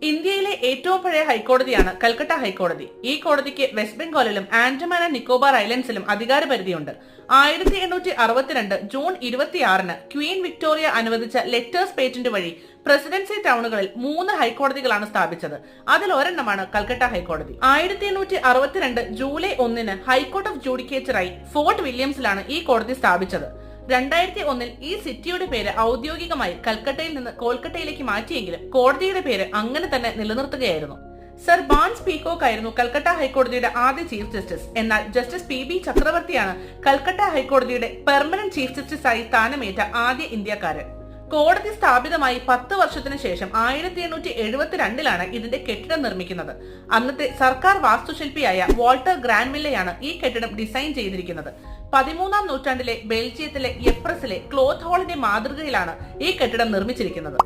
ഇന്ത്യയിലെ ഏറ്റവും പഴയ ഹൈക്കോടതിയാണ് കൽക്കട്ട ഹൈക്കോടതി. ഈ കോടതിക്ക് വെസ്റ്റ് ബംഗാളിലും ആൻഡമാൻ ആൻഡ് നിക്കോബാർ ഐലൻഡ്സിലും അധികാരപരിധിയുണ്ട്. 1862 ജൂൺ 26-ന് ക്വീൻ വിക്ടോറിയ അനുവദിച്ച ലെറ്റേഴ്സ് പേറ്റന്റ് വഴി പ്രസിഡൻസി ടൗണുകളിൽ 3 ഹൈക്കോടതികളാണ് സ്ഥാപിച്ചത്. അതിൽ ഒരെണ്ണമാണ് കൽക്കട്ട ഹൈക്കോടതി. 1862 ജൂലൈ 1-ന് ഹൈക്കോർട്ട് ഓഫ് ജുഡിക്കേച്ചറായി ഫോർട്ട് വില്യംസിലാണ് ഈ കോടതി സ്ഥാപിച്ചത്. 2001-ൽ ഈ സിറ്റിയുടെ പേര് ഔദ്യോഗികമായി കൽക്കട്ടയിൽ നിന്ന് കോൽക്കട്ടയിലേക്ക് മാറ്റിയെങ്കിലും കോടതിയുടെ പേര് അങ്ങനെ തന്നെ നിലനിർത്തുകയായിരുന്നു. സർ ബാൻസ് പീകോക്ക് ആയിരുന്നു കൽക്കട്ട ഹൈക്കോടതിയുടെ ആദ്യ ചീഫ് ജസ്റ്റിസ്. എന്നാൽ ജസ്റ്റിസ് PB ചക്രവർത്തിയാണ് കൽക്കട്ട ഹൈക്കോടതിയുടെ പെർമനന്റ് ചീഫ് ജസ്റ്റിസ് ആയി സ്ഥാനമേറ്റ ആദ്യ ഇന്ത്യക്കാരൻ. കോടതി സ്ഥാപിതമായി 10 വർഷത്തിനു ശേഷം 1872-ലാണ് ഇതിന്റെ കെട്ടിടം നിർമ്മിക്കുന്നത്. അന്നത്തെ സർക്കാർ വാസ്തുശില്പിയായ വാൾട്ടർ ഗ്രാൻവില്ലയാണ് ഈ കെട്ടിടം ഡിസൈൻ ചെയ്തിരിക്കുന്നത്. 13-ാം നൂറ്റാണ്ടിലെ ബെൽജിയത്തിലെ യപ്രസിലെ ക്ലോത്ത് ഹാളിന്റെ മാതൃകയിലാണ് ഈ കെട്ടിടം നിർമ്മിച്ചിരിക്കുന്നത്.